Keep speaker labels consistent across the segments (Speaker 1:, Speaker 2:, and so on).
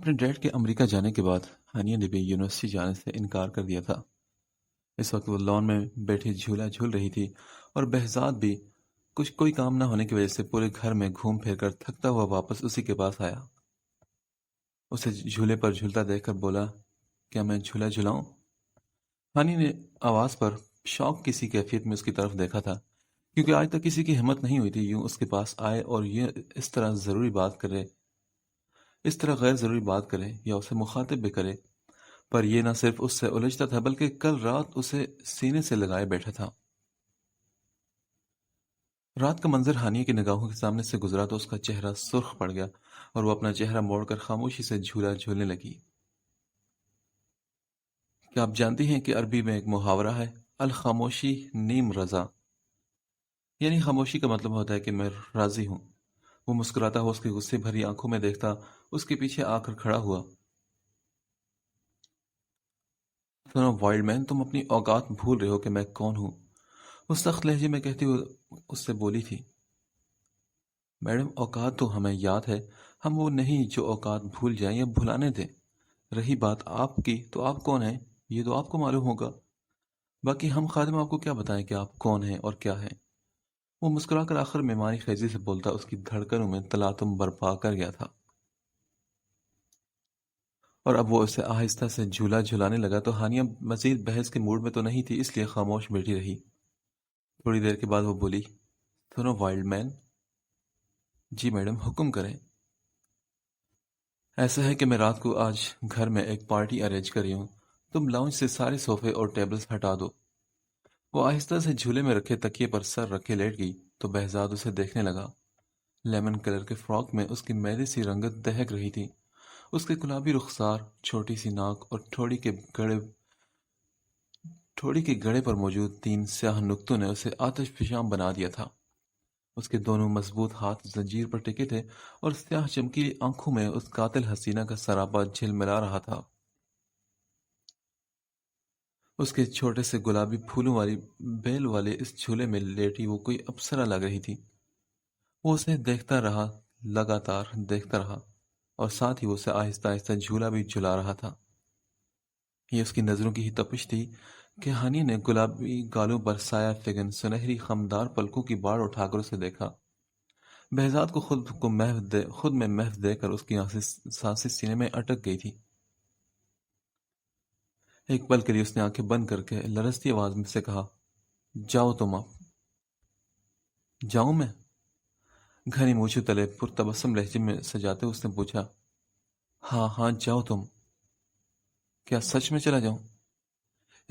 Speaker 1: اپنے ڈیڈ کے امریکہ جانے کے بعد ہانیہ نے بھی یونیورسٹی جانے سے انکار کر دیا تھا۔ اس وقت وہ لان میں بیٹھی جھولا جھول رہی تھی اور بہزاد بھی کچھ کوئی کام نہ ہونے کی وجہ سے پورے گھر میں گھوم پھر کر تھکتا ہوا واپس اسی کے پاس آیا۔ اسے جھولے پر جھولتا دیکھ کر بولا، کیا میں جھولا جھلاؤں؟ ہانی نے آواز پر شوق کسی کیفیت میں اس کی طرف دیکھا تھا، کیونکہ آج تک کسی کی ہمت نہیں ہوئی تھی یوں اس کے پاس آئے اور یہ اس طرح غیر ضروری بات کرے یا اسے مخاطب بھی کرے، پر یہ نہ صرف اس سے الجھتا تھا بلکہ کل رات اسے سینے سے لگائے بیٹھا تھا۔ رات کا منظر ہانیہ کی نگاہوں کے سامنے سے گزرا تو اس کا چہرہ سرخ پڑ گیا اور وہ اپنا چہرہ موڑ کر خاموشی سے جھولا جھولنے لگی۔ کیا آپ جانتی ہیں کہ عربی میں ایک محاورہ ہے، الخاموشی نیم رضا، یعنی خاموشی کا مطلب ہوتا ہے کہ میں راضی ہوں۔ وہ مسکراتا ہوا اس کی غصے بھری آنکھوں میں دیکھتا اس کے پیچھے آ کر کھڑا ہوا۔ سنو وائلڈ مین، تم اپنی اوقات بھول رہے ہو کہ میں کون ہوں، وہ سخت لہجے میں کہتی ہوئے اس سے بولی تھی۔ میڈم، اوقات تو ہمیں یاد ہے، ہم وہ نہیں جو اوقات بھول جائیں یا بھلانے دیں۔ رہی بات آپ کی، تو آپ کون ہیں یہ تو آپ کو معلوم ہوگا، باقی ہم خادم آپ کو کیا بتائیں کہ آپ کون ہیں اور کیا ہیں۔ وہ مسکرا کر آخر میں مانی خیزی سے بولتا اس کی دھڑکنوں میں تلاطم برپا کر گیا تھا، اور اب وہ اسے آہستہ سے جھولا جھلانے لگا تو ہانیہ مزید بحث کے موڈ میں تو نہیں تھی، اس لیے خاموش بیٹھی رہی۔ تھوڑی دیر کے بعد وہ بولی، سنو وائلڈ مین۔ جی میڈم، حکم کریں۔ ایسا ہے کہ میں رات کو آج گھر میں ایک پارٹی ارینج کر رہی ہوں، تم لاؤنج سے سارے صوفے اور ٹیبلز ہٹا دو۔ وہ آہستہ سے جھولے میں رکھے تکیے پر سر رکھے لیٹ گئی تو بہزاد اسے دیکھنے لگا۔ لیمن کلر کے فراک میں اس کی میدی سی رنگت دہک رہی تھی، اس کے گلابی رخسار، چھوٹی سی ناک اور ٹھوڑی کے گڑے پر موجود 3 سیاہ نقطوں نے اسے آتش فشاں بنا دیا تھا۔ اس کے دونوں مضبوط ہاتھ زنجیر پر ٹکے تھے اور سیاہ چمکیلی آنکھوں میں اس قاتل حسینہ کا سراپا جھلملا رہا تھا۔ اس کے چھوٹے سے گلابی پھولوں والی بیل والے اس جھولے میں لیٹی وہ کوئی اپسرا لگ رہی تھی۔ وہ اسے دیکھتا رہا، لگاتار دیکھتا رہا، اور ساتھ ہی وہ اسے آہستہ آہستہ جھولا بھی جھلا رہا تھا۔ یہ اس کی نظروں کی ہی تپش تھی کہ ہانی نے گلابی گالوں پر سایہ فگن سنہری خمدار پلکوں کی باڑ اٹھا کر اسے دیکھا۔ بہزاد کو خود میں محو دے کر اس کی سانسیں سینے میں اٹک گئی تھی۔ ایک پل کے لیے اس نے آنکھیں بند کر کے لرزتی آواز میں سے کہا، جاؤ تم اب۔ جاؤں میں؟ گھنی مونچھوں تلے پرتبسم لہجے میں سجاتے اس نے پوچھا۔ ہاں ہاں، جاؤ تم۔ کیا سچ میں چلا جاؤں؟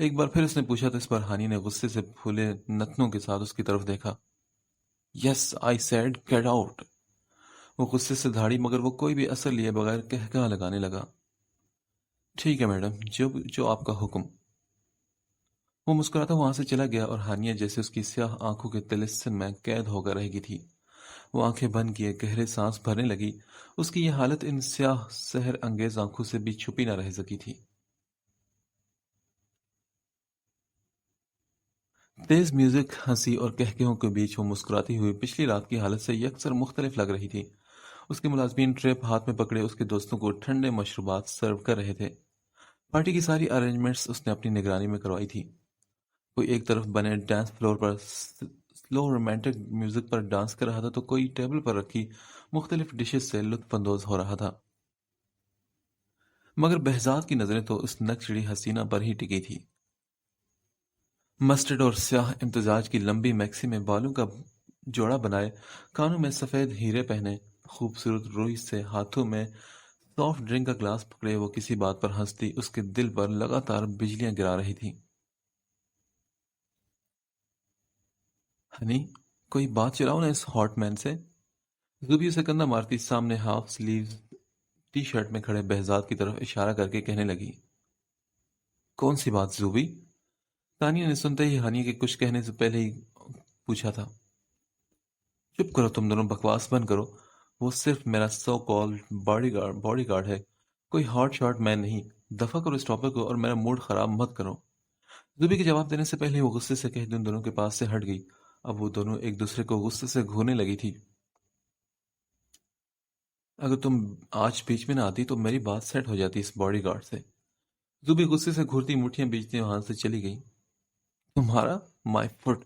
Speaker 1: ایک بار پھر اس نے پوچھا تو اس بار ہانی نے غصے سے پھولے نتنوں کے ساتھ اس کی طرف دیکھا۔ یس آئی سیڈ گیٹ آؤٹ۔ وہ غصے سے دھاڑی مگر وہ کوئی بھی اثر لیے بغیر کہکہا لگانے لگا۔ ٹھیک ہے میڈم، جو آپ کا حکم۔ وہ مسکراتا وہاں سے چلا گیا اور ہانیہ جیسے اس کی سیاہ آنکھوں کے طلسم میں قید ہو کر رہ گئی تھی۔ وہ آنکھیں بند کیے گہرے سانس بھرنے لگی، اس کی یہ حالت ان سیاہ سحر انگیز آنکھوں سے بھی چھپی نہ رہ سکی تھی۔ تیز میوزک، ہنسی اور کہکہوں کے بیچ وہ مسکراتی ہوئی پچھلی رات کی حالت سے یکسر مختلف لگ رہی تھی۔ اس کے ملازمین ٹریپ ہاتھ میں پکڑے اس کے دوستوں کو ٹھنڈے مشروبات سرو کر رہے تھے۔ پارٹی کی ساری ارینجمنٹس اس نے اپنی نگرانی میں کروائی تھی۔ کوئی ایک طرف بنے ڈانس فلور پر سلو رومانٹک میوزک پر ڈانس کر رہا تھا تو کوئی ٹیبل پر رکھی مختلف ڈشز سے لطف اندوز ہو رہا تھا، مگر بہزاد کی نظریں تو اس نک چڑی حسینہ پر ہی ٹکی تھی۔ مسٹرڈ اور سیاہ امتزاج کی لمبی میکسی میں بالوں کا جوڑا بنائے، کانوں میں سفید ہیرے پہنے، خوبصورت روئی سے ہاتھوں میں سافٹ ڈرنک کا گلاس پکڑے وہ کسی بات پر ہنستی اس کے دل پر لگاتار بجلیاں گرا رہی تھی۔ ہنی، کوئی بات چلاؤ نا اس ہاٹ مین سے۔ زوبی اسے کندھا مارتی سامنے ہاف سلیوز ٹی شرٹ میں کھڑے بہزاد کی طرف اشارہ کر کے کہنے لگی۔ کون سی بات زوبی؟ تانیہ نے سنتے ہی ہانی کے کچھ کہنے سے پہلے ہی پوچھا تھا۔ چپ کرو تم دونوں، بکواس بند کرو، وہ صرف میرا سو کال باڈی گارڈ ہے، کوئی ہاٹ شاٹ مین نہیں، دفع کرو اس ٹاپک کو اور میرا موڈ خراب مت کرو۔ زوبی کے جواب دینے سے پہلے وہ غصے سے کہہ ان دونوں کے پاس سے ہٹ گئی۔ اب وہ دونوں ایک دوسرے کو غصے سے گھورنے لگی تھی۔ اگر تم آج بیچ میں نہ آتی تو میری بات سیٹ ہو جاتی اس باڈی گارڈ سے۔ زوبی غصے سے گھورتی مٹھیاں بیچتی وہاں سے چلی گئی۔ تمہارا؟ مائی فٹ!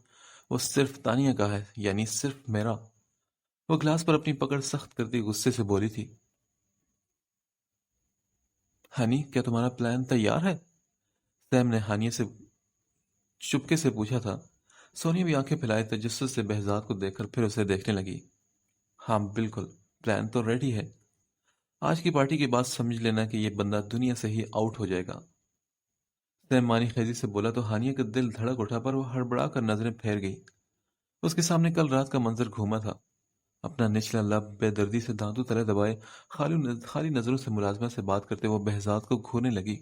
Speaker 1: وہ صرف تانیہ کا ہے، یعنی صرف میرا۔ وہ گلاس پر اپنی پکڑ سخت کرتی غصے سے بولی تھی۔ ہنی، کیا تمہارا پلان تیار ہے؟ سیم نے ہانیہ سے چپکے سے پوچھا تھا۔ سونیا بھی آنکھیں پھیلائے تجسس سے بہزاد کو دیکھ کر پھر اسے دیکھنے لگی۔ ہاں بالکل، پلان تو ریڈی ہے۔ آج کی پارٹی کے بعد سمجھ لینا کہ یہ بندہ دنیا سے ہی آؤٹ ہو جائے گا۔ سیم مانی خیزی سے بولا تو ہانیہ کا دل دھڑک اٹھا، پر وہ ہڑبڑا کر نظریں پھیر گئی۔ اس کے سامنے کل رات کا منظر گھوما تھا۔ اپنا نچلا لب بے دردی سے دانتوں تلے دبائے خالی نظروں سے ملازمہ سے بات کرتے وہ بہزاد کو گھورنے لگی۔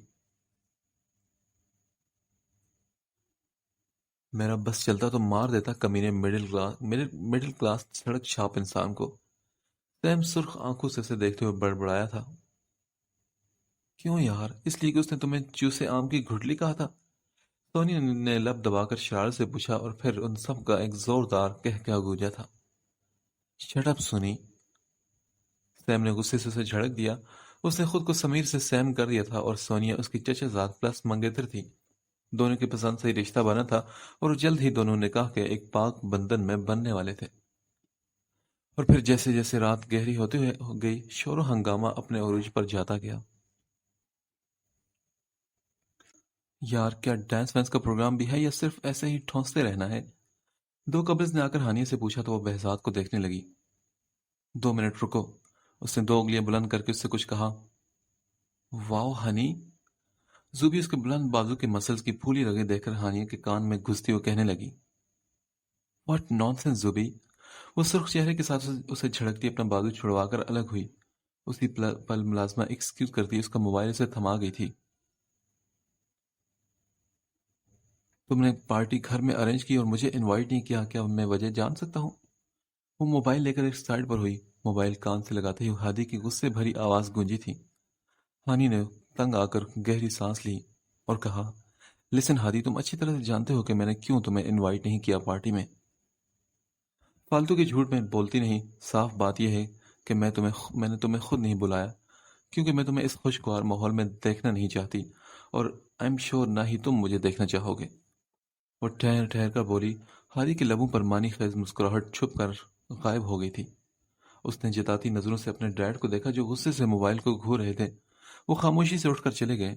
Speaker 1: میرا بس چلتا تو مار دیتا کمینے مڈل کلاس سڑک چھاپ انسان کو۔ سیم سرخ آنکھوں سے اسے دیکھتے ہوئے بڑبڑایا تھا۔ کیوں یار؟ اس لیے کہ اس نے تمہیں چوسے آم کی گھٹلی کہا تھا؟ سونی نے لب دبا کر شرارت سے پوچھا، اور پھر ان سب کا ایک زوردار کہکہا گونجا تھا۔ شٹ اپ سونی! سیم نے غصے سے اسے جھڑک دیا۔ اس نے خود کو سمیر سے سیم کر دیا تھا، اور سونیا اس کی چچا زاد پلس منگیتر تھی۔ دونوں کی پسند سے ہی رشتہ بنا تھا، اور جلد ہی دونوں نکاح کے ایک پاک بندھن میں بننے والے تھے۔ اور پھر جیسے جیسے رات گہری ہوتے ہوئے گئی، شور و ہنگامہ اپنے عروج پر جاتا گیا۔ یار، کیا ڈانس وینس کا پروگرام بھی ہے یا صرف ایسے ہی ٹھونستے رہنا ہے؟ دو قبض نے آ کر ہانیہ سے پوچھا تو وہ بہزاد کو دیکھنے لگی۔ 2 منٹ رکو۔ اس نے 2 انگلیاں بلند کر کے اس سے کچھ کہا۔ واو ہنی! زوبی اس کے بلند بازو کے مسلز کی پھولی رگیں دیکھ کر ہانیہ کے کان میں گھستی ہوئے کہنے لگی۔ What nonsense Zobi! وہ سرخ چہرے کے ساتھ اسے جھڑکتی اپنا بازو چھڑوا کر الگ ہوئی۔ اسی پل ملازمہ ایکسکیوز کرتی اس کا موبائل سے تھما گئی تھی۔ تم نے پارٹی گھر میں ارینج کی اور مجھے انوائٹ نہیں کیا، کیا میں وجہ جان سکتا ہوں؟ وہ موبائل لے کر ایک سائڈ پر ہوئی۔ موبائل کان سے لگاتے ہی ہادی کی غصے بھری آواز گونجی تھی۔ ہانی نے تنگ آ کر گہری سانس لی اور کہا، لسن ہادی، تم اچھی طرح سے جانتے ہو کہ میں نے کیوں تمہیں انوائٹ نہیں کیا پارٹی میں۔ فالتو کے جھوٹ میں بولتی نہیں، صاف بات یہ ہے کہ میں نے تمہیں خود نہیں بلایا، کیونکہ میں تمہیں اس خوشگوار ماحول میں دیکھنا نہیں چاہتی، اور آئی ایم شور نہ ہی تم مجھے دیکھنا چاہو گے۔ وہ ٹھہر ٹھہر کر بولی۔ ہادی کے لبوں پر مانی خیز مسکراہٹ چھپ کر غائب ہو گئی تھی۔ اس نے جتاتی نظروں سے اپنے ڈیڈ کو دیکھا جو غصے سے موبائل کو گھور رہے تھے۔ وہ خاموشی سے اٹھ کر چلے گئے۔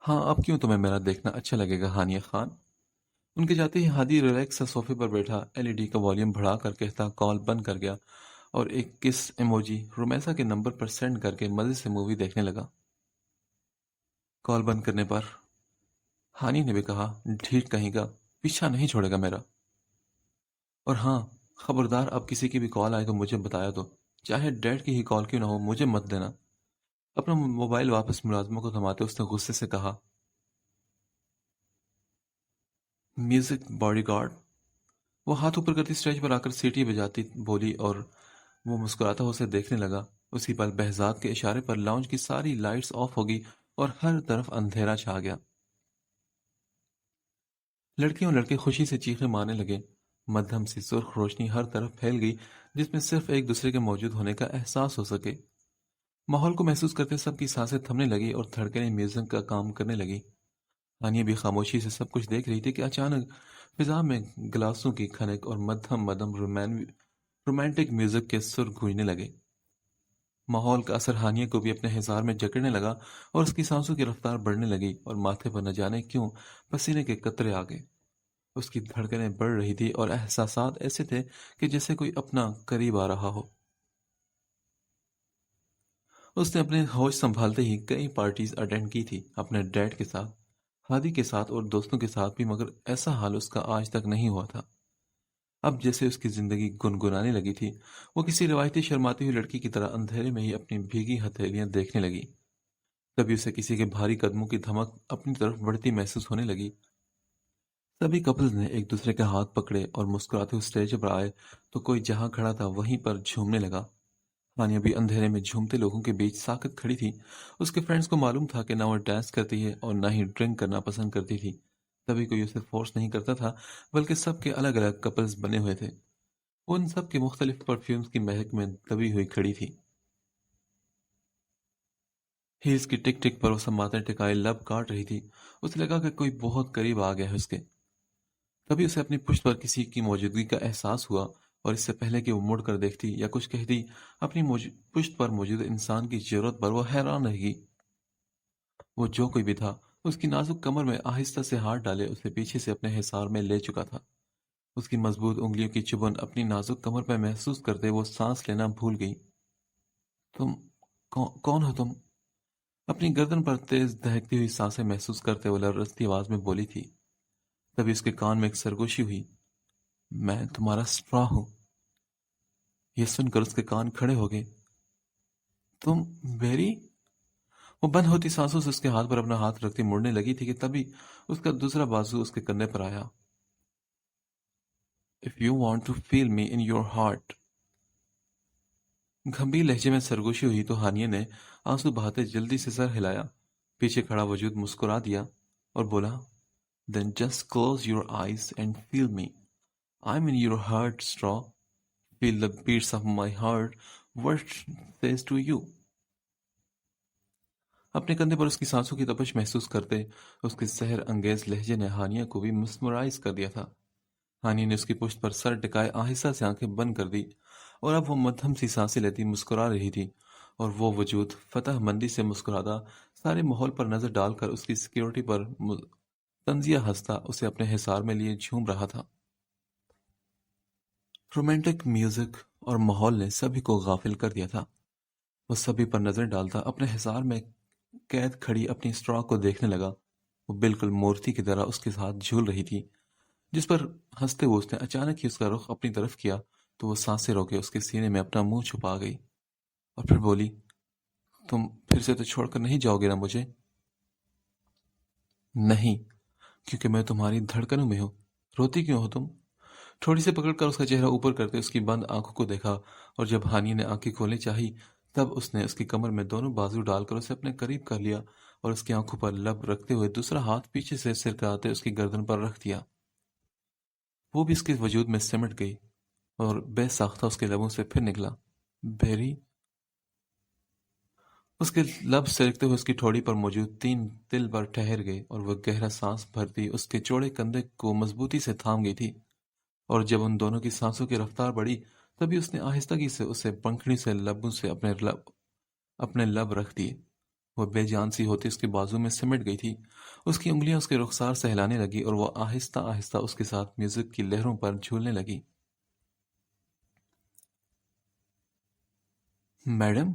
Speaker 1: ہاں، اب کیوں تمہیں میرا دیکھنا اچھا لگے گا ہانیہ خان؟ ان کے جاتے ہی ہادی ریلیکس سا صوفے پر بیٹھا ایل ای ڈی کا والیوم بڑھا کر کہتا کال بند کر گیا، اور ایک کس ایموجی رومیسا کے نمبر پر سینڈ کر کے مزے سے مووی دیکھنے لگا۔ کال بند کرنے پر ہانی نے بھی کہا، ڈھیٹ کہیں گا، پیچھا نہیں چھوڑے گا میرا۔ اور ہاں، خبردار اب کسی کی بھی کال آئے تو مجھے بتایا دو، چاہے ڈیڈ کی ہی کال کیوں نہ ہو، مجھے مت دینا۔ اپنا موبائل واپس ملازموں کو تھماتے اس نے غصے سے کہا۔ Music body guard! وہ ہاتھ اوپر کرتی اسٹیج پر آ کر سیٹی بجاتی بولی، اور وہ مسکراتا ہوا اسے دیکھنے لگا۔ اسی پل بہزاد کے اشارے پر لاؤنج کی ساری لائٹس آف ہو گئی اور ہر طرف اندھیرا چھا گیا۔ لڑکیوں اور لڑکے خوشی سے چیخیں مارنے لگے۔ مدھم سی سرخ روشنی ہر طرف پھیل گئی جس میں صرف ایک دوسرے کے موجود ہونے کا احساس ہو سکے۔ ماحول کو محسوس کرتے سب کی سانسیں تھمنے لگی اور دھڑکنیں میوزک کا کام کرنے لگی۔ ہانیہ بھی خاموشی سے سب کچھ دیکھ رہی تھی کہ اچانک فضا میں گلاسوں کی کھنک اور مدھم مدھم رومانٹک میوزک کے سر گونجنے لگے۔ ماحول کا اثر ہانیہ کو بھی اپنے حصار میں جکڑنے لگا، اور اس کی سانسوں کی رفتار بڑھنے لگی، اور ماتھے پر نہ جانے کیوں پسینے کے قطرے آ گئے۔ اس کی دھڑکنیں بڑھ رہی تھی اور احساسات ایسے تھے کہ جیسے کوئی اپنا قریب آ رہا ہو۔ اس نے اپنے ہوش سنبھالتے ہی کئی پارٹیز اٹینڈ کی تھی، اپنے ڈیڈ کے ساتھ، ہادی کے ساتھ اور دوستوں کے ساتھ بھی، مگر ایسا حال اس کا آج تک نہیں ہوا تھا۔ اب جیسے اس کی زندگی گنگنانے لگی تھی، وہ کسی روایتی شرماتی ہوئی لڑکی کی طرح اندھیرے میں ہی اپنی بھیگی ہتھیلیاں دیکھنے لگی۔ تبھی اسے کسی کے بھاری قدموں کی دھمک اپنی طرف بڑھتی محسوس ہونے لگی۔ سبھی کپلز نے ایک دوسرے کے ہاتھ پکڑے اور مسکراتے ہوئے اسٹیج پر آئے تو کوئی جہاں کھڑا تھا وہیں پر جھومنے لگا۔ ہانیہ بھی اندھیرے میں جھومتے لوگوں کے بیچ ساکت کھڑی تھی۔ اس کے فرینڈز کو معلوم تھا کہ نہ وہ ڈانس کرتی ہے اور نہ ہی ڈرنک کرنا پسند کرتی تھی، تبھی کوئی اسے فورس نہیں کرتا تھا، بلکہ سب کے الگ الگ کپلز بنے ہوئے تھے۔ ان سب کے مختلف پرفیومز کی مہک میں دبی ہوئی کھڑی تھی۔ ہیلز کی ٹک ٹک پر وہ سماتے ٹکائے لب کاٹ رہی تھی۔ اسے لگا کہ کوئی بہت قریب آ گیا ہے اس کے۔ تبھی اسے اپنی پشت پر کسی کی موجودگی کا احساس ہوا، اور اس سے پہلے کہ وہ مڑ کر دیکھتی یا کچھ کہتی، اپنی پشت پر موجود انسان کی جرات پر وہ حیران رہ گئی۔ وہ جو کوئی بھی تھا، اس کی نازک کمر میں آہستہ سے ہاتھ ڈالے اسے پیچھے سے اپنے حصار میں لے چکا تھا۔ اس کی مضبوط انگلیوں کی چبھن اپنی نازک کمر پہ محسوس کرتے وہ سانس لینا بھول گئی۔ تم کون ہو تم؟ اپنی گردن پر تیز دہکتی ہوئی سانسیں محسوس کرتے وہ لرزتی آواز میں بولی تھی۔ تبھی اس کے کان میں ایک سرگوشی ہوئی۔ میں تمہارا اسٹرا ہوں۔ یہ سن کر اس کے کان کھڑے ہو گئے۔ تم بیری؟ وہ بند ہوتی سانسوں سے اس کے ہاتھ پر اپنا ہاتھ رکھتی مڑنے لگی تھی کہ تبھی اس کا دوسرا بازو اس کے کندھے پر آیا۔ If you want to feel me in your heart، گھمبیر لہجے میں سرگوشی ہوئی تو ہانیہ نے آنسو بہاتے جلدی سے سر ہلایا۔ پیچھے کھڑا وجود مسکرا دیا اور بولا، Then just close your eyes and feel me. I'm in your heart, straw. Feel the beats of my heart. What says to you؟ اپنے کندھے پر اس کی سانسوں کی تپش محسوس کرتے اس کے سحر انگیز لہجے نے ہانیہ کو بھی مسمرائز کر دیا تھا۔ ہانیہ نے اس کی پشت پر سر ٹکائے آہستہ سے آنکھیں بند کر دی، اور اب وہ مدھم سی سانسیں لیتی مسکرا رہی تھی، اور وہ وجود فتح مندی سے مسکراتا سارے ماحول پر نظر ڈال کر اس کی سیکیورٹی پر طنزیہ ہنستا اسے اپنے حصار میں لیے جھوم رہا تھا۔ رومانٹک میوزک اور ماحول نے سبھی کو غافل کر دیا تھا۔ وہ سبھی پر نظر ڈالتا اپنے حصار میں قید کھڑی اپنی اسٹرا کو دیکھنے لگا۔ وہ بالکل مورتی کی طرح اس کے ساتھ جھول رہی تھی، جس پر ہنستے ہوئے اس نے اچانک ہی اس کا رخ اپنی طرف کیا تو وہ سانسیں روکے اس کے سینے میں اپنا منہ چھپا گئی، اور پھر بولی، تم پھر سے تو چھوڑ کر نہیں جاؤ گے نا مجھے؟ نہیں، کیونکہ میں تمہاری دھڑکنوں میں ہوں۔ روتی کیوں ہو تم؟ تھوڑی سے پکڑ کر اس کا چہرہ اوپر کرتے اس کی بند آنکھوں کو دیکھا، اور جب ہانیہ نے آنکھیں کھولنے چاہی تب اس نے اس کی کمر میں دونوں بازو ڈال کر اسے اپنے قریب کر لیا، اور اس کی آنکھوں پر لب رکھتے ہوئے دوسرا ہاتھ پیچھے سے سرکاتے اس کی گردن پر رکھ دیا۔ وہ بھی اس کے وجود میں سمٹ گئی، اور بے ساختہ اس کے لبوں سے پھر نکلا، بیری۔ اس کے لب سرکتے ہوئے اس کی ٹھوڑی پر موجود 3 تل پر ٹھہر گئے، اور وہ گہرا سانس بھرتی اس کے چوڑے کندھے کو مضبوطی سے تھام گئی تھی۔ اور جب ان دونوں کی سانسوں کی رفتار بڑھی تبھی اس نے آہستگی سے اسے پنکھڑی سے لبوں سے اپنے لب رکھ دیے۔ وہ بے جان سی ہوتی اس کے بازو میں سمٹ گئی تھی، اس کی انگلیاں اس کے رخسار سے ہلانے لگی، اور وہ آہستہ آہستہ اس کے ساتھ میوزک کی لہروں پر جھولنے لگی۔ میڈم،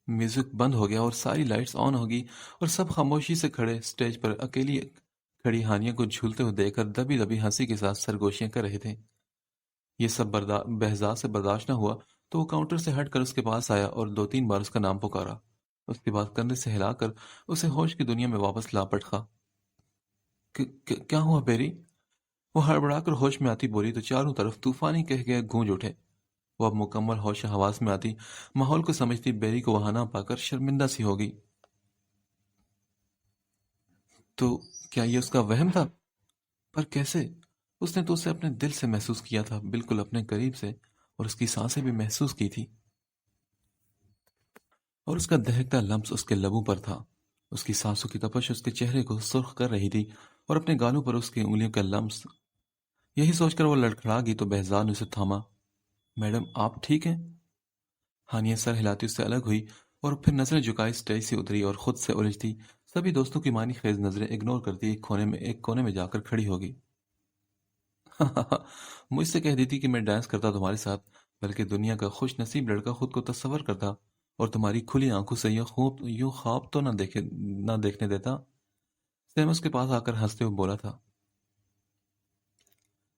Speaker 1: میوزک بند ہو گیا اور ساری لائٹس آن ہو گئی، اور سب خاموشی سے کھڑے اسٹیج پر اکیلی کھڑی ہانیہ کو جھولتے ہوئے دیکھ کر دبی دبی ہنسی کے ساتھ سرگوشیاں کر رہے تھے۔ یہ سب بہزاد سے برداشت نہ ہوا تو وہ کاؤنٹر سے ہٹ کر اس کے پاس آیا اور 2-3 بار اس کا نام پکارا۔ اس کے بعد کندھے سے ہلا کر اسے ہوش کی دنیا میں واپس لا پٹخا۔ کیا ہوا بیری؟ وہ ہڑبڑا کر ہوش میں آتی بولی تو چاروں طرف طوفانی کہکہے گونج اٹھے۔ وہ اب مکمل ہوش حواس میں آتی ماحول کو سمجھتی بیری کو وہاں نہ پا کر شرمندہ سی ہو گئی۔ تو کیا یہ اس کا وہم تھا؟ پر کیسے؟ اس نے تو اسے اپنے دل سے محسوس کیا تھا، بالکل اپنے قریب سے، اور اس کی سانسیں بھی محسوس کی تھی، اور اس کا دہکتا لمس اس کے لبوں پر تھا۔ اس کی سانسوں کی تپش اس کے چہرے کو سرخ کر رہی تھی، اور اپنے گالوں پر اس کی انگلیوں کا لمس۔ یہی سوچ کر وہ لڑکھڑا گئی تو بہزاد نے اسے تھاما۔ میڈم، آپ ٹھیک ہیں؟ ہانیہ سر ہلاتی اس سے الگ ہوئی، اور پھر نظریں جھکائی اسٹیج سے اتری اور خود سے الجھتی سبھی دوستوں کی معنی خیز نظریں اگنور کرتی ایک کونے میں جا کر کھڑی ہو گئی۔ مجھ سے کہہ دیتی کہ میں ڈانس کرتا تمہارے ساتھ، بلکہ دنیا کا خوش نصیب لڑکا خود کو تصور کرتا، اور تمہاری کھلی آنکھوں سے یوں خواب تو نہ دیکھنے دیتا۔ سیم اس کے پاس آ کر ہنستے ہوئے بولا تھا۔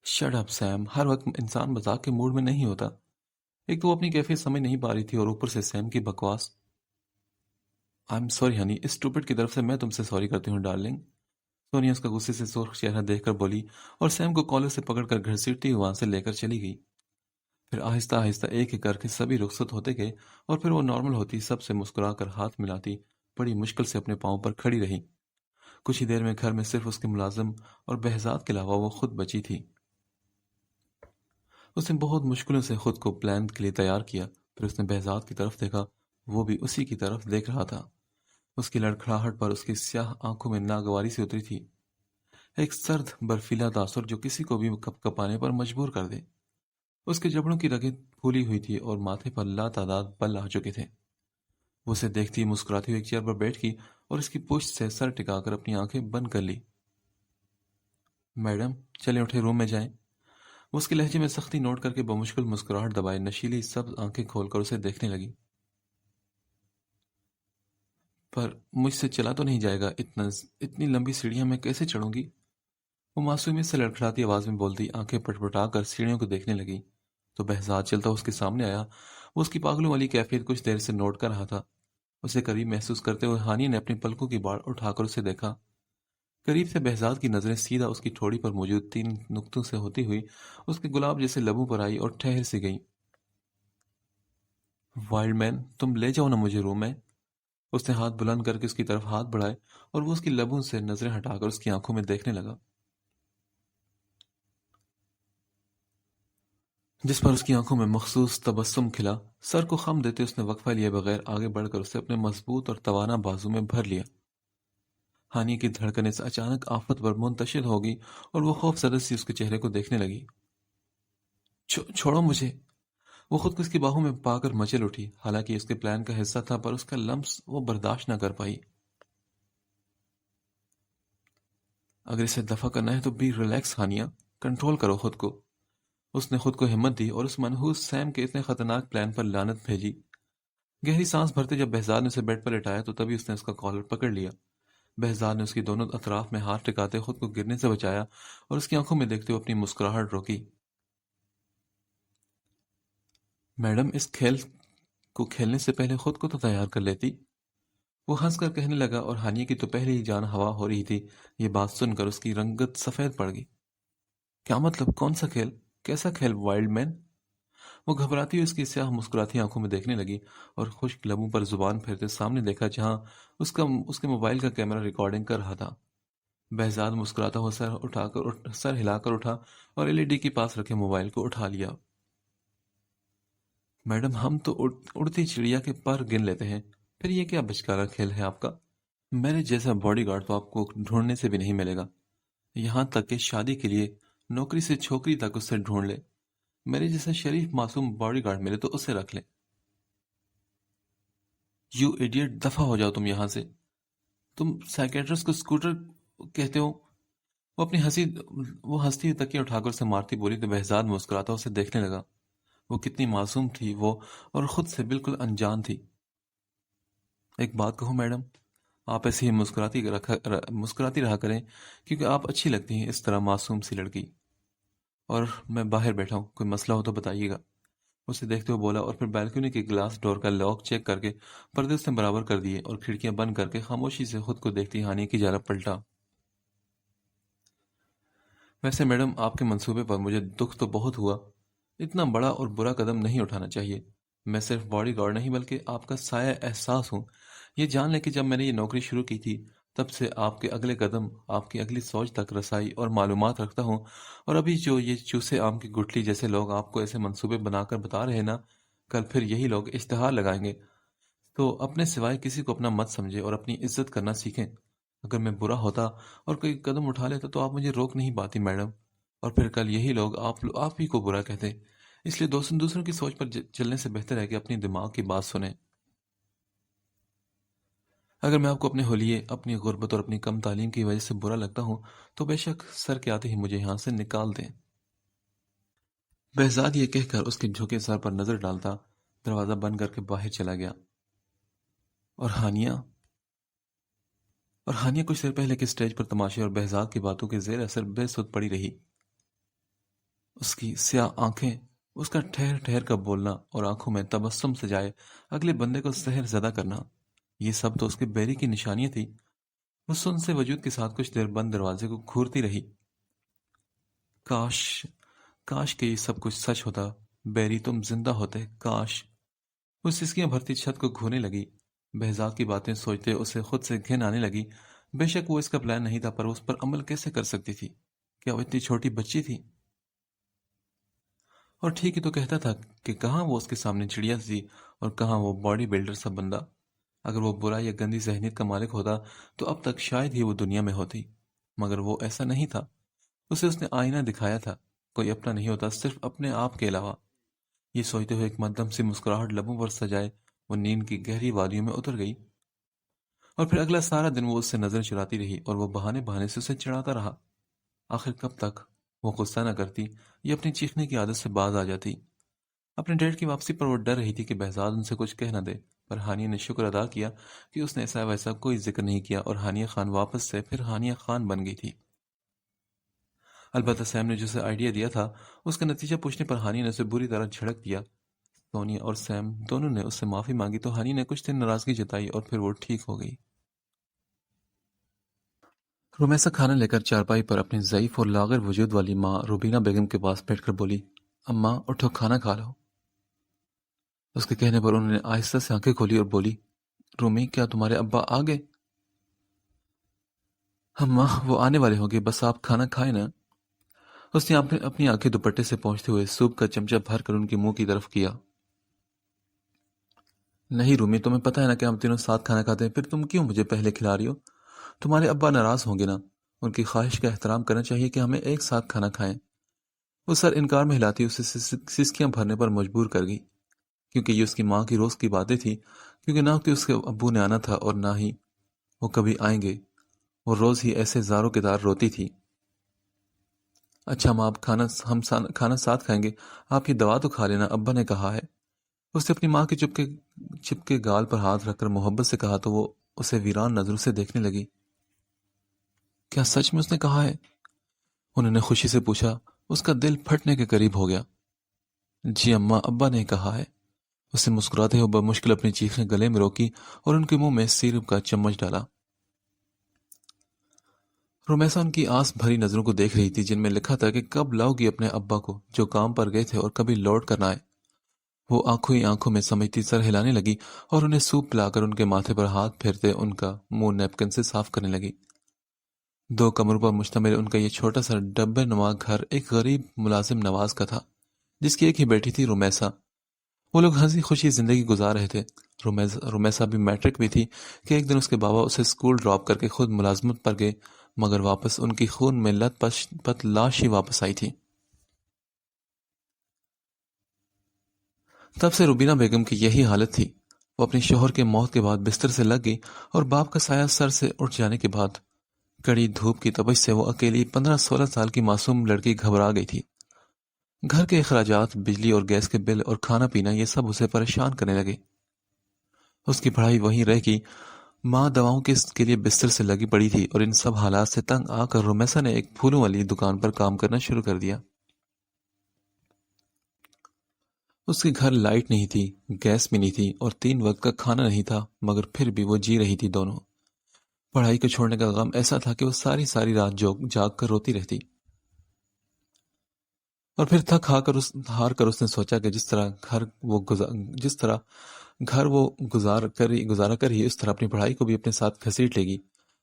Speaker 1: شٹ اپ سیم، ہر وقت انسان مذاق کے موڈ میں نہیں ہوتا۔ ایک تو وہ اپنی کیفیت سمجھ نہیں پا رہی تھی، اور اوپر سے سیم کی بکواس۔ آئی ایم سوری ہنی، اس اسٹوپڈ کی طرف سے میں تم سے سوری کرتی ہوں ڈارلنگ۔ سونیا اس کا غصے سے سرخ چہرہ دیکھ کر بولی، اور سیم کو کالر سے پکڑ کر گھسیٹتی ہوئی وہاں سے لے کر چلی گئی۔ پھر آہستہ آہستہ ایک ایک کر کے سبھی رخصت ہوتے گئے، اور پھر وہ نارمل ہوتی سب سے مسکرا کر ہاتھ ملاتی بڑی مشکل سے اپنے پاؤں پر کھڑی رہی۔ کچھ ہی دیر میں گھر میں صرف اس کے ملازم اور بہزاد کے علاوہ وہ خود بچی تھی۔ اس نے بہت مشکلوں سے خود کو پلان کے لیے تیار کیا. پھر اس نے بہزاد کی طرف دیکھا. وہ بھی اسی کی طرف دیکھ رہا تھا. اس کی لڑکھڑاہٹ پر اس کی سیاہ آنکھوں میں ناگواری سے اتری تھی. ایک سرد برفیلا تاثر جو کسی کو بھی کپ کپانے پر مجبور کر دے. اس کے جبڑوں کی رگیں پھولی ہوئی تھی اور ماتھے پر لاتعداد بل آ چکے تھے. وہ اسے دیکھتی ہی مسکراتی ہوئی ایک چیئر پر بیٹھ گئی اور اس کی پشت سے سر ٹکا کر اپنی آنکھیں بند کر لی. میڈم چلیں اٹھے روم میں جائیں. وہ اس کے لہجے میں سختی نوٹ کر کے بمشکل مسکراہٹ دبائے نشیلی سب آنکھیں کھول کر اسے دیکھنے لگی. پر مجھ سے چلا تو نہیں جائے گا. اتنی لمبی سیڑھیاں میں کیسے چڑھوں گی؟ وہ معصومیت سے لڑکھڑاتی آواز میں بولتی آنکھیں پٹپٹا کر سیڑھیوں کو دیکھنے لگی. تو بہزاد چلتا اس کے سامنے آیا. وہ اس کی پاگلوں والی کیفیت کچھ دیر سے نوٹ کر رہا تھا. اسے قریب محسوس کرتے ہوئے ہانی نے اپنی پلکوں کی باڑ اٹھا کر اسے دیکھا. قریب سے بہزاد کی نظریں سیدھا اس کی ٹھوڑی پر موجود 3 نقطوں سے ہوتی ہوئی اس کے گلاب جیسے لبوں پر آئی اور ٹھہر سی گئیں. وائلڈ مین تم لے جاؤ نا مجھے روم میں. اس نے ہاتھ بلند کر کے اس کی طرف ہاتھ بڑھائے اور وہ اس کی لبوں سے نظریں ہٹا کر اس کی آنکھوں میں دیکھنے لگا جس پر اس کی آنکھوں میں مخصوص تبسم کھلا. سر کو خم دیتے اس نے وقفہ لیے بغیر آگے بڑھ کر اسے اپنے مضبوط اور توانا بازو میں بھر لیا. ہانی کی دھڑکن اس اچانک آفت پر منتشر ہو گئی اور وہ خوف زدہ سی اس کے چہرے کو دیکھنے لگی. چھوڑو مجھے. وہ خود کو اس کی باہوں میں پا کر مچل اٹھی. حالانکہ اس کے پلان کا حصہ تھا پر اس کا لمس وہ برداشت نہ کر پائی. اگر اسے دفع کرنا ہے تو بی ریلیکس ہانیہ, کنٹرول کرو خود کو. اس نے خود کو ہمت دی اور اس منحوس سیم کے اتنے خطرناک پلان پر لعنت بھیجی. گہری سانس بھرتے جب بہزاد نے اسے بیڈ پر لٹایا تو تبھی اس نے اس کا کالر پکڑ لیا. بہزاد نے اس کی دونوں اطراف میں ہاتھ ٹکاتے خود کو گرنے سے بچایا اور اس کی آنکھوں میں دیکھتے ہوئے اپنی مسکراہٹ روکی. میڈم اس کھیل کو کھیلنے سے پہلے خود کو تو تیار کر لیتی. وہ ہنس کر کہنے لگا اور ہانیہ کی تو پہلے ہی جان ہوا ہو رہی تھی. یہ بات سن کر اس کی رنگت سفید پڑ گئی. کیا مطلب؟ کون سا کھیل؟ کیسا کھیل وائلڈ مین؟ وہ گھبراتی ہوئی اس کی سیاہ مسکراتی آنکھوں میں دیکھنے لگی اور خشک لبوں پر زبان پھیرتے سامنے دیکھا جہاں اس کے موبائل کا کیمرہ ریکارڈنگ کر رہا تھا. بہزاد مسکراتا ہوا سر ہلا کر اٹھا اور ایل ای ڈی کے پاس رکھے موبائل کو اٹھا لیا. میڈم ہم تو اڑتی چڑیا کے پر گن لیتے ہیں, پھر یہ کیا بچکارا کھیل ہے آپ کا؟ میرے جیسا باڈی گارڈ تو آپ کو ڈھونڈنے سے بھی نہیں ملے گا. یہاں تک کہ شادی کے لیے نوکری سے چھوکری تک اس سے ڈھونڈ لے. میرے جیسا شریف معصوم باڈی گارڈ ملے تو اسے رکھ لے. یو ایڈیٹ, دفع ہو جاؤ تم یہاں سے. تم سائیکیٹرسٹ کو اسکوٹر کہتے ہو؟ وہ ہنستی ہوئی تکیہ اٹھا کر اسے مارتی بولی تو بہزاد مسکراتا اسے دیکھنے لگا. وہ کتنی معصوم تھی وہ, اور خود سے بالکل انجان تھی. ایک بات کہوں میڈم, آپ ایسے ہی مسکراتی رہا کریں کیونکہ آپ اچھی لگتی ہیں اس طرح معصوم سی لڑکی. اور میں باہر بیٹھا ہوں, کوئی مسئلہ ہو تو بتائیے گا. اسے دیکھتے ہوئے بولا اور پھر بالکنی کے گلاس ڈور کا لاک چیک کر کے پردے اس نے برابر کر دیے اور کھڑکیاں بند کر کے خاموشی سے خود کو دیکھتی ہانی کی جانب پلٹا. ویسے میڈم آپ کے منصوبے پر مجھے دکھ تو بہت ہوا. اتنا بڑا اور برا قدم نہیں اٹھانا چاہیے. میں صرف باڈی گارڈ نہیں بلکہ آپ کا سایہ احساس ہوں. یہ جان لیں کہ جب میں نے یہ نوکری شروع کی تھی تب سے آپ کے اگلے قدم, آپ کی اگلی سوچ تک رسائی اور معلومات رکھتا ہوں. اور ابھی جو یہ چوسے آم کی گٹھلی جیسے لوگ آپ کو ایسے منصوبے بنا کر بتا رہے نا, کل پھر یہی لوگ اشتہار لگائیں گے. تو اپنے سوائے کسی کو اپنا مت سمجھے اور اپنی عزت کرنا سیکھیں. اگر میں برا ہوتا اور کوئی قدم اٹھا لیتا تو آپ مجھے روک نہیں پاتی میڈم, اور پھر کل یہی لوگ آپ ہی کو برا کہتے. اس لیے دوسروں کی سوچ پر چلنے سے بہتر ہے کہ اپنی دماغ کی بات سنیں. اگر میں آپ کو اپنے حلیے, اپنی غربت اور اپنی کم تعلیم کی وجہ سے برا لگتا ہوں تو بے شک سر کے آتے ہی مجھے یہاں سے نکال دیں. بہزاد یہ کہہ کر اس کے جھکے سر پر نظر ڈالتا دروازہ بند کر کے باہر چلا گیا. اور ہانیہ کچھ دیر پہلے کے سٹیج پر تماشے اور بہزاد کی باتوں کے زیر اثر بے سود پڑی رہی. اس کی سیاہ آنکھیں, اس کا ٹھہر ٹھہر کا بولنا اور آنکھوں میں تبسم سجائے اگلے بندے کو سحر زدہ کرنا, یہ سب تو اس کے بیری کی نشانیاں تھی. وہ سن سے وجود کے ساتھ کچھ دیر بند دروازے کو گھورتی رہی. کاش کہ یہ سب کچھ سچ ہوتا. بیری تم زندہ ہوتے, کاش. وہ سسکیاں بھرتی چھت کو گھونے لگی. بہزاد کی باتیں سوچتے اسے خود سے گھن آنے لگی. بے شک وہ اس کا پلان نہیں تھا, پر اس پر عمل کیسے کر سکتی تھی؟ کیا وہ اتنی چھوٹی بچی تھی؟ اور ٹھیک ہی تو کہتا تھا کہ کہاں وہ اس کے سامنے چڑیا سی اور کہاں وہ باڈی بلڈر سا بندہ۔ اگر وہ برا یا گندی ذہنیت کا مالک ہوتا تو اب تک شاید ہی وہ دنیا میں ہوتی، مگر وہ ایسا نہیں تھا۔ اسے اس نے آئینہ دکھایا تھا، کوئی اپنا نہیں ہوتا صرف اپنے آپ کے علاوہ۔ یہ سوچتے ہوئے ایک مدھم سی مسکراہٹ لبوں پر سجائے وہ نیند کی گہری وادیوں میں اتر گئی، اور پھر اگلا سارا دن وہ اس سے نظر چراتی رہی اور وہ بہانے بہانے سے اسے چڑھاتا رہا۔ آخر کب تک وہ غصہ نہ کرتی یا اپنی چیخنے کی عادت سے باز آ جاتی۔ اپنے ڈیڈ کی واپسی پر وہ ڈر رہی تھی کہ بہزاد ان سے کچھ کہہ نہ دے، پر ہانیہ نے شکر ادا کیا کہ اس نے ایسا ویسا کوئی ذکر نہیں کیا اور ہانیہ خان واپس سے پھر ہانیہ خان بن گئی تھی۔ البتہ سیم نے جسے آئیڈیا دیا تھا اس کا نتیجہ پوچھنے پر ہانیہ نے اسے بری طرح جھڑک دیا۔ سونیا اور سیم دونوں نے اس سے معافی مانگی تو ہانی نے کچھ دن ناراضگی جتائی اور پھر وہ ٹھیک ہو گئی۔ رومیسا کھانا لے کر چارپائی پر اپنی ضعیف اور لاغر وجود والی ماں روبینہ بیگم کے پاس بیٹھ کر بولی، اماں اٹھو کھانا کھا لو۔ اس کے کہنے پر انہوں نے آہستہ سے آنکھیں کھولی اور بولی، رومی کیا تمہارے ابا آ گئے؟ اماں وہ آنے والے ہوں گے، بس آپ کھانا کھائیں نا۔ اس نے اپنی آنکھیں دوپٹے سے پہنچتے ہوئے سوپ کا چمچہ بھر کر ان کے منہ کی طرف کیا۔ نہیں رومی، تمہیں پتہ ہے نا کہ ہم تینوں ساتھ کھانا کھاتے ہیں، پھر تم کیوں مجھے پہلے کھلا رہی ہو؟ تمہارے ابا ناراض ہوں گے نا، ان کی خواہش کا احترام کرنا چاہیے کہ ہمیں ایک ساتھ کھانا کھائیں۔ وہ سر انکار میں ہلاتی اسے سسکیاں بھرنے پر مجبور کر گئی، کیونکہ یہ اس کی ماں کی روز کی باتیں تھی، کیونکہ نہ کہ اس کے ابو نے آنا تھا اور نہ ہی وہ کبھی آئیں گے۔ وہ روز ہی ایسے زاروں کے دار روتی تھی۔ اچھا ماں، آپ کھانا ساتھ کھائیں گے، آپ یہ دوا تو کھا لینا، ابا نے کہا ہے۔ اس نے اپنی ماں کے چپکے گال پر ہاتھ رکھ کر محبت سے کہا تو وہ اسے ویران نظروں سے دیکھنے لگی۔ کیا سچ میں اس نے کہا ہے؟ انہوں نے خوشی سے پوچھا۔ اس کا دل پھٹنے کے قریب ہو گیا۔ جی اماں، ابا نے کہا ہے۔ اس نے مسکراتے ہوئے بمشکل اپنی چیخیں گلے میں روکی اور ان کے منہ میں سیرپ کا چمچ ڈالا۔ رومیسا ان کی آس بھری نظروں کو دیکھ رہی تھی جن میں لکھا تھا کہ کب لاؤ گی اپنے ابا کو جو کام پر گئے تھے اور کبھی لوٹ کر نہ آئے۔ وہ آنکھوں ہی آنکھوں میں سمجھتی سر ہلانے لگی اور انہیں سوپ پلا کر ان کے ماتھے پر ہاتھ پھیرتے ان کا منہ نیپکن سے صاف کرنے لگی۔ 2 کمروں پر مشتمل ان کا یہ چھوٹا سا ڈبے نما گھر ایک غریب ملازم نواز کا تھا جس کی ایک ہی بیٹی تھی رومیسا۔ وہ لوگ ہنسی خوشی زندگی گزار رہے تھے۔ رومیسا بھی میٹرک بھی تھی کہ ایک دن اس کے بابا اسے اسکول ڈراپ کر کے خود ملازمت پر گئے، مگر واپس ان کی خون میں لت پت لاش ہی واپس آئی تھی۔ تب سے روبینہ بیگم کی یہی حالت تھی۔ وہ اپنی شوہر کے موت کے بعد بستر سے لگ گئی اور باپ کا سایہ سر سے اٹھ جانے کے بعد کڑی دھوپ کی تپش سے وہ اکیلی 15-16 سال کی معصوم لڑکی گھبرا گئی تھی۔ گھر کے اخراجات، بجلی اور گیس کے بل اور کھانا پینا، یہ سب اسے پریشان کرنے لگے۔ اس کی پڑھائی وہیں رہ گئی۔ ماں دواؤں کے لیے بستر سے لگی پڑی تھی اور ان سب حالات سے تنگ آ کر رومیسا نے ایک پھولوں والی دکان پر کام کرنا شروع کر دیا۔ اس کے گھر لائٹ نہیں تھی، گیس بھی نہیں تھی اور 3 وقت کا کھانا نہیں تھا، مگر پھر بھی وہ جی رہی تھی دونوں۔ پڑھائی کو چھوڑنے کا غم ایسا تھا کہ وہ ساری رات جاگ کر روتی رہتی، اور پھر تھک ہار کر اس نے سوچا کہ جس طرح گھر وہ گزارا کر ہی اس طرح اپنی پڑھائی کو بھی اپنے ساتھ گھسیٹ لے گی۔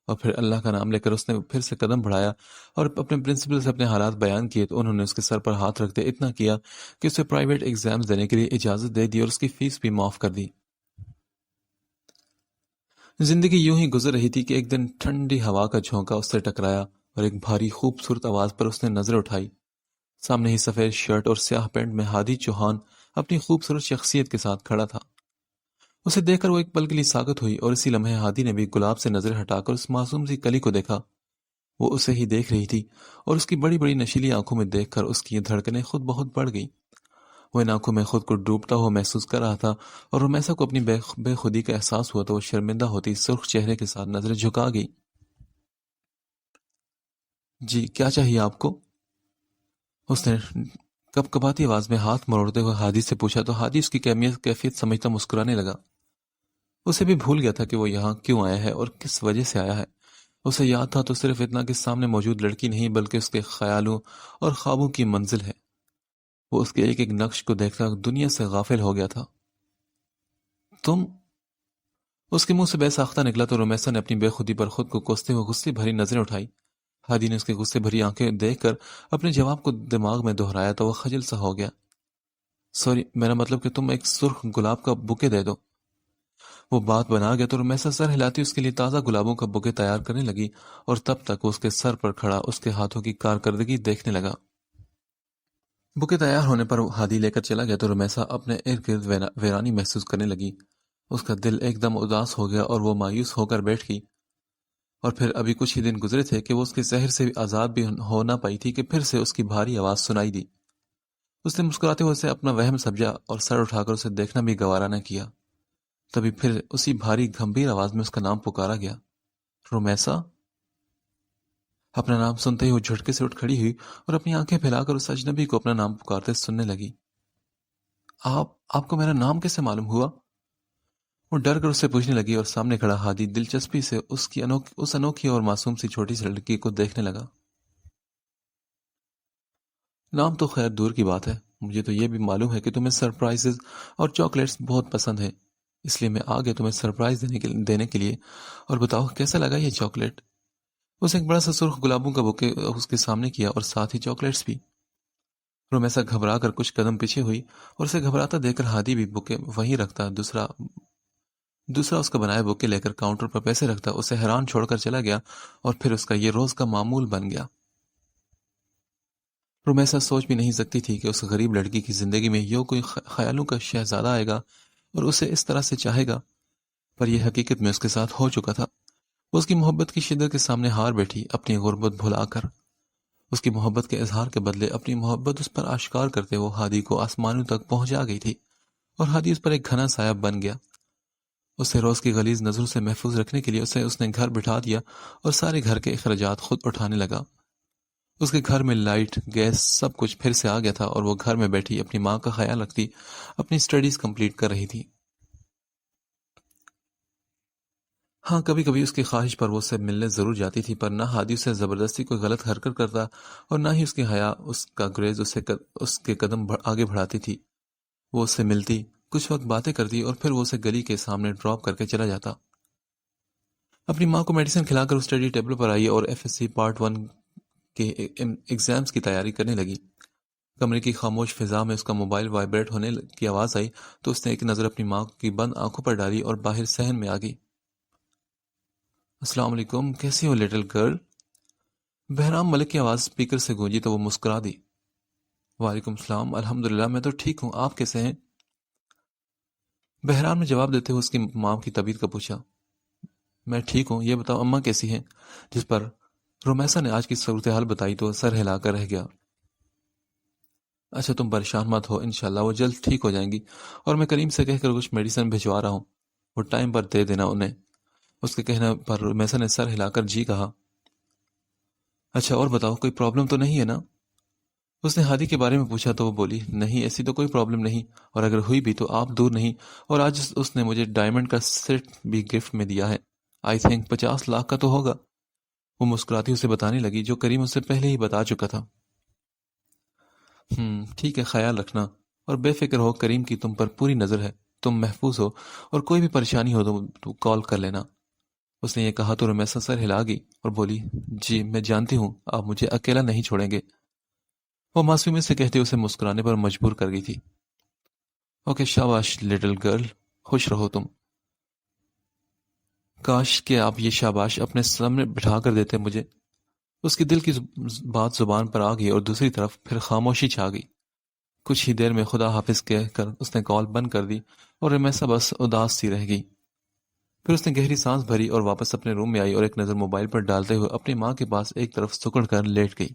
Speaker 1: اور پھر اللہ کا نام لے کر اس نے پھر سے قدم بڑھایا اور اپنے پرنسپل سے اپنے حالات بیان کیے تو انہوں نے اس کے سر پر ہاتھ رکھتے اتنا کیا کہ اسے پرائیویٹ ایگزامز دینے کے لیے اجازت دے دی اور اس کی فیس بھی معاف کر دی۔ زندگی یوں ہی گزر رہی تھی کہ ایک دن ٹھنڈی ہوا کا جھونکا اس سے ٹکرایا اور ایک بھاری خوبصورت آواز پر اس نے نظر اٹھائی۔ سامنے ہی سفید شرٹ اور سیاہ پینٹ میں ہادی چوہان اپنی خوبصورت شخصیت کے ساتھ کھڑا تھا۔ اسے دیکھ کر وہ ایک پل کے لیے ساکت ہوئی اور اسی لمحے ہادی نے بھی گلاب سے نظر ہٹا کر اس معصوم سی کلی کو دیکھا۔ وہ اسے ہی دیکھ رہی تھی اور اس کی بڑی بڑی نشیلی آنکھوں میں دیکھ کر اس کی دھڑکنیں خود بہت بڑھ گئی۔ وہ ان آنکھوں میں خود کو ڈوبتا ہوا محسوس کر رہا تھا اور رومیسا کو اپنی بے خودی کا احساس ہوا تو وہ شرمندہ ہوتی سرخ چہرے کے ساتھ نظریں جھکا گئی۔ جی کیا چاہیے آپ کو؟ اس نے کپکپاتی آواز میں ہاتھ مروڑتے ہوئے ہادی سے پوچھا تو ہادی اس کی کیفیت سمجھتا مسکرانے لگا۔ اسے بھی بھول گیا تھا کہ وہ یہاں کیوں آیا ہے اور کس وجہ سے آیا ہے۔ اسے یاد تھا تو صرف اتنا کہ سامنے موجود لڑکی نہیں بلکہ اس کے خیالوں اور خوابوں کی منزل ہے۔ وہ اس کے ایک ایک نقش کو دیکھتا دنیا سے غافل ہو گیا تھا۔ تم؟ اس کے منہ سے بے ساختہ نکلا تو رومیسا نے اپنی بے خودی پر خود کو کوستے ہوئے غصے بھری نظریں اٹھائی۔ ہادی نے اس کے غصے بھری آنکھیں دیکھ کر اپنے جواب کو دماغ میں دہرایا تو وہ خجل سا ہو گیا۔ سوری، میرا مطلب کہ تم ایک سرخ گلاب کا بوکے دے دو۔ وہ بات بنا گیا تو رمیسا سر ہلاتی اس کے لیے تازہ گلابوں کا بوکے تیار کرنے لگی، اور تب تک وہ اس کے سر پر کھڑا اس کے ہاتھوں کی کارکردگی دیکھنے لگا۔ بوکے تیار ہونے پر ہادی لے کر چلا گیا تو رمیسا اپنے ارد گرد ویرانی محسوس کرنے لگی۔ اس کا دل ایک دم اداس ہو گیا اور وہ مایوس ہو کر بیٹھ گئی۔ اور پھر ابھی کچھ ہی دن گزرے تھے کہ وہ اس کے زہر سے آزاد بھی ہو نہ پائی تھی کہ پھر سے اس کی بھاری آواز سنائی دی۔ اس نے مسکراتے ہوئے اسے اپنا وہم سمجھا اور سر اٹھا کر اسے دیکھنا بھی گوارا نہ کیا۔ تبھی پھر اسی بھاری گھمبیر آواز میں اس کا نام پکارا گیا، رومیسا۔ اپنا نام سنتے ہی وہ جھٹکے سے اٹھ کھڑی ہوئی اور اپنی آنکھیں پھیلا کر اس اجنبی کو اپنا نام پکارتے سننے لگی۔ آپ کو میرا نام کیسے معلوم ہوا؟ وہ ڈر کر اس سے پوچھنے لگی اور سامنے کھڑا ہادی دلچسپی سے اس انوکھی اور معصوم سی چھوٹی سی لڑکی کو دیکھنے لگا۔ نام تو خیر دور کی بات ہے، مجھے تو یہ بھی معلوم ہے کہ تمہیں سرپرائزز اور چاکلیٹس بہت پسند ہیں، اس لیے میں آ گیا تمہیں سرپرائز دینے کے لیے۔ اور بتاؤ کیسا لگا یہ چاکلیٹ؟ اس نے ایک بڑا سا سرخ گلابوں کا بوکے اس کے سامنے کیا اور ساتھ ہی چاکلیٹس بھی۔ رومیسا گھبرا کر کچھ قدم پیچھے ہوئی اور اسے گھبراتا دیکھ کر ہادی بھی بوکے وہیں رکھتا دوسرا اس کا بنایا بوکے لے کر کاؤنٹر پر پیسے رکھتا اسے حیران چھوڑ کر چلا گیا، اور پھر اس کا یہ روز کا معمول بن گیا۔ رومیسا سوچ بھی نہیں سکتی تھی کہ اس غریب لڑکی کی زندگی میں یوں کوئی خیالوں کا شہزادہ آئے گا اور اسے اس طرح سے چاہے گا، پر یہ حقیقت میں اس کے ساتھ ہو چکا تھا۔ وہ اس کی محبت کی شدت کے سامنے ہار بیٹھی، اپنی غربت بھلا کر۔ اس کی محبت کے اظہار کے بدلے اپنی محبت اس پر آشکار کرتے وہ ہادی کو آسمانوں تک پہنچا گئی تھی، اور ہادی اس پر ایک گھنا سایہ بن گیا۔ اسے روز کی غلیظ نظروں سے محفوظ رکھنے کے لیے اس نے گھر بٹھا دیا اور سارے گھر کے اخراجات خود اٹھانے لگا۔ اس کے گھر میں لائٹ، گیس، سب کچھ پھر سے آ گیا تھا، اور وہ گھر میں بیٹھی اپنی ماں کا خیال رکھتی، اپنی سٹڈیز کمپلیٹ کر رہی تھی۔ ہاں، کبھی کبھی اس کی خواہش پر وہ اس سے ملنے ضرور جاتی تھی، پر نہ ہادی اسے زبردستی کوئی غلط حرکت کرتا اور نہ ہی اس کی حیا اس کا گریز اس کے قدم آگے بڑھاتی تھی۔ وہ اس سے ملتی، کچھ وقت باتیں کرتی، اور پھر وہ اسے گلی کے سامنے ڈراپ کر کے چلا جاتا۔ اپنی ماں کو میڈیسن کھلا کر اسٹڈی ٹیبل پر آئی اور FSC پارٹ 1 کے ایگزامز کی تیاری کرنے لگی۔ کمرے کی خاموش فضا میں اس کا موبائل وائبریٹ ہونے کی آواز آئی تو اس نے ایک نظر اپنی ماں کی بند آنکھوں پر ڈالی اور باہر صحن میں آ گئی۔ السلام علیکم، کیسی ہو لٹل گرل؟ بہرام ملک کی آواز اسپیکر سے گونجی تو وہ مسکرا دی۔ وعلیکم السلام، الحمدللہ میں تو ٹھیک ہوں، آپ کیسے ہیں؟ بہرام نے جواب دیتے ہوئے اس کی ماں کی طبیعت کا پوچھا۔ میں ٹھیک ہوں، یہ بتاؤ اماں کیسی ہیں؟ جس پر رومیسا نے آج کی صورتحال بتائی تو سر ہلا کر رہ گیا۔ اچھا تم پریشان مت ہو، انشاءاللہ وہ جلد ٹھیک ہو جائیں گی، اور میں کریم سے کہہ کر کچھ میڈیسن بھجوا رہا ہوں، وہ ٹائم پر دے دینا انہیں۔ اس کے کہنے پر رومیسا نے سر ہلا کر جی کہا۔ اچھا اور بتاؤ، کوئی پرابلم تو نہیں ہے نا؟ اس نے ہادی کے بارے میں پوچھا تو وہ بولی، نہیں ایسی تو کوئی پرابلم نہیں، اور اگر ہوئی بھی تو آپ دور نہیں، اور آج اس نے مجھے ڈائمنڈ کا سیٹ بھی گفٹ میں دیا ہے، آئی تھنک 50 لاکھ کا تو ہوگا۔ وہ مسکراتی اسے بتانے لگی جو کریم اسے پہلے ہی بتا چکا تھا۔ ٹھیک ہے، خیال رکھنا، اور بے فکر ہو، کریم کی تم پر پوری نظر ہے، تم محفوظ ہو، اور کوئی بھی پریشانی ہو تو کال کر لینا۔ اس نے یہ کہا تو رمیسا سر ہلا گئی اور بولی، جی میں جانتی ہوں آپ مجھے اکیلا نہیں چھوڑیں گے۔ وہ معصومیت سے کہتے اسے مسکرانے پر مجبور کر گئی تھی۔ اوکے، شاباش لٹل گرل، خوش رہو تم۔ کاش کہ آپ یہ شاباش اپنے سامنے بٹھا کر دیتے مجھے۔ اس کی دل کی بات زبان پر آ گئی اور دوسری طرف پھر خاموشی چھا گئی۔ کچھ ہی دیر میں خدا حافظ کہہ کر اس نے کال بند کر دی اور رمیسا بس اداس سی رہ گئی۔ پھر اس نے گہری سانس بھری اور واپس اپنے روم میں آئی اور ایک نظر موبائل پر ڈالتے ہوئے اپنی ماں کے پاس ایک طرف سکڑ کر لیٹ گئی۔